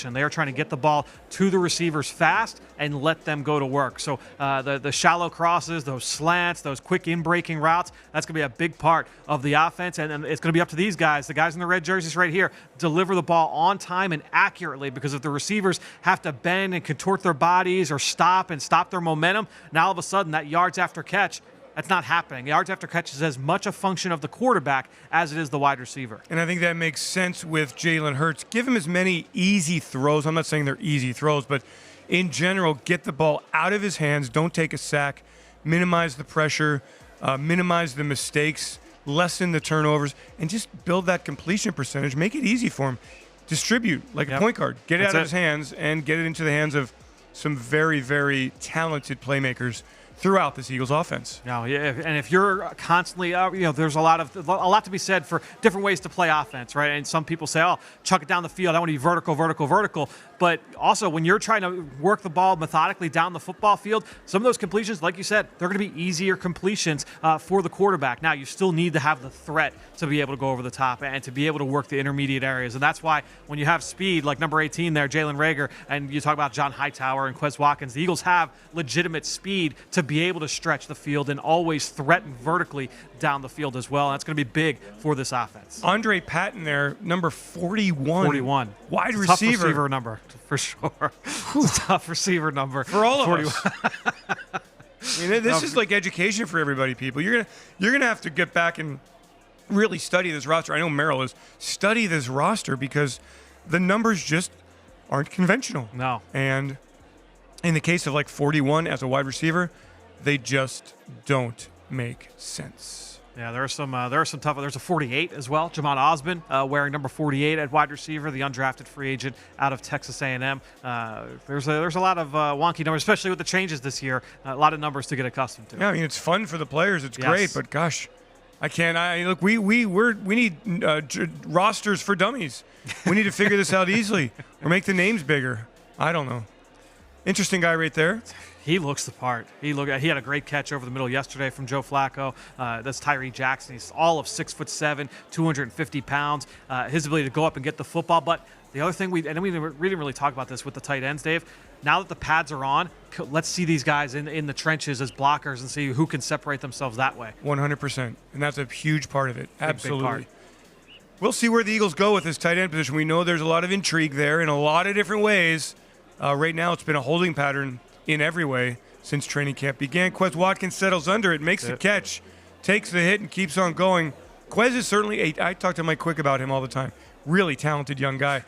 And they are trying to get the ball to the receivers fast and let them go to work. So the shallow crosses, those slants, those quick in-breaking routes, that's going to be a big part of the offense. And it's going to be up to these guys, the guys in the red jerseys right here, deliver the ball on time and accurately, because if the receivers have to bend and contort their bodies or stop their momentum, now all of a sudden that yards after catch, that's not happening. Yards after catch is as much a function of the quarterback as it is the wide receiver. And I think that makes sense with Jalen Hurts. Give him as many easy throws. I'm not saying they're easy throws, but in general, get the ball out of his hands. Don't take a sack. Minimize the pressure. Minimize the mistakes. Lessen the turnovers. And just build that completion percentage. Make it easy for him. Distribute like a point guard. Get it out of his hands and get it into the hands of some very, very talented playmakers throughout this Eagles offense. No, and if you're constantly, there's a lot to be said for different ways to play offense, right? And some people say, chuck it down the field. I want to be vertical, vertical, vertical. But also, when you're trying to work the ball methodically down the football field, some of those completions, like you said, they're going to be easier completions for the quarterback. Now, you still need to have the threat to be able to go over the top and to be able to work the intermediate areas. And that's why when you have speed, like number 18 there, Jalen Reagor, and you talk about John Hightower and Quez Watkins, the Eagles have legitimate speed to be able to stretch the field and always threaten vertically down the field as well. And that's going to be big for this offense. Andre Patton there, number 41. 41. Wide receiver. Tough receiver number, for sure. It's a tough receiver number. For all of us. I mean, this is like education for everybody, people. You're gonna have to get back and really study this roster. I know Merrill is. Study this roster because the numbers just aren't conventional. No. And in the case of like 41 as a wide receiver, they just don't make sense. Yeah, there are some tough. There's a 48 as well. Jamon Osborne wearing number 48 at wide receiver, the undrafted free agent out of Texas A&M. There's a lot of wonky numbers, especially with the changes this year. A lot of numbers to get accustomed to. Yeah, I mean it's fun for the players. It's great, but gosh, I can't. Look, we need rosters for dummies. We need to figure this out easily or make the names bigger. I don't know. Interesting guy right there. He looks the part. He had a great catch over the middle yesterday from Joe Flacco. That's Tyree Jackson. He's all of 6'7", 250 pounds. His ability to go up and get the football. But the other thing we didn't really talk about this with the tight ends, Dave. Now that the pads are on, let's see these guys in the trenches as blockers and see who can separate themselves that way. 100%, and that's a huge part of it. Absolutely. Big part. We'll see where the Eagles go with this tight end position. We know there's a lot of intrigue there in a lot of different ways. Right now, it's been a holding pattern in every way since training camp began. Quez Watkins settles under it, makes the catch, takes the hit, and keeps on going. Quez is certainly I talk to Mike Quick about him all the time. Really talented young guy.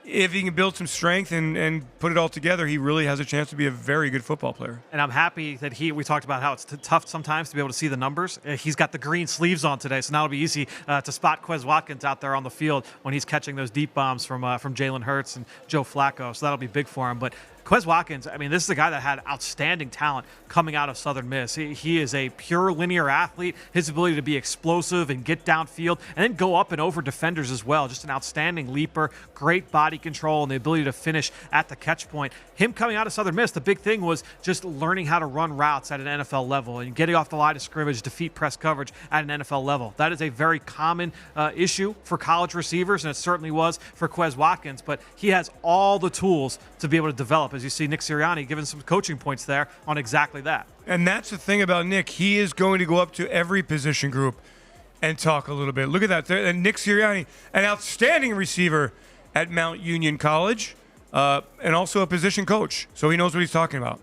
If he can build some strength and put it all together, he really has a chance to be a very good football player. And I'm happy that we talked about how it's tough sometimes to be able to see the numbers. He's got the green sleeves on today, so now it'll be easy to spot Quez Watkins out there on the field when he's catching those deep bombs from Jalen Hurts and Joe Flacco. So that'll be big for him. But Quez Watkins, I mean, this is a guy that had outstanding talent coming out of Southern Miss. He is a pure linear athlete. His ability to be explosive and get downfield and then go up and over defenders as well. Just an outstanding leaper, great body control, and the ability to finish at the catch point. Him coming out of Southern Miss, the big thing was just learning how to run routes at an NFL level and getting off the line of scrimmage, defeat press coverage at an NFL level. That is a very common issue for college receivers, and it certainly was for Quez Watkins, but he has all the tools to be able to develop. As you see Nick Sirianni giving some coaching points there on exactly that. And that's the thing about Nick. He is going to go up to every position group and talk a little bit. Look at that. And Nick Sirianni, an outstanding receiver at Mount Union College, and also a position coach. So he knows what he's talking about.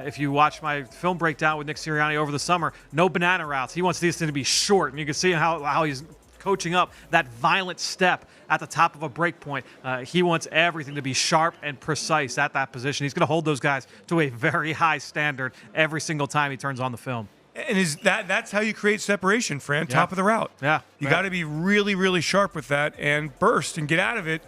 If you watch my film breakdown with Nick Sirianni over the summer, no banana routes. He wants these things to be short, and you can see how he's coaching up that violent step at the top of a break point. He wants everything to be sharp and precise at that position. He's going to hold those guys to a very high standard every single time he turns on the film. And that's how you create separation, Fran, top of the route. Yeah. You got to be really, really sharp with that and burst and get out of it.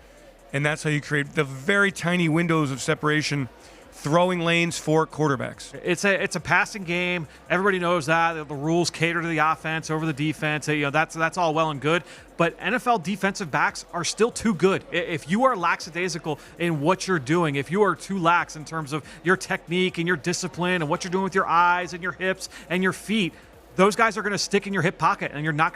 And that's how you create the very tiny windows of separation, throwing lanes for quarterbacks. It's a passing game. Everybody knows that. The rules cater to the offense over the defense. That's all well and good. But NFL defensive backs are still too good. If you are lackadaisical in what you're doing, if you are too lax in terms of your technique and your discipline and what you're doing with your eyes and your hips and your feet, those guys are going to stick in your hip pocket, and you're not going to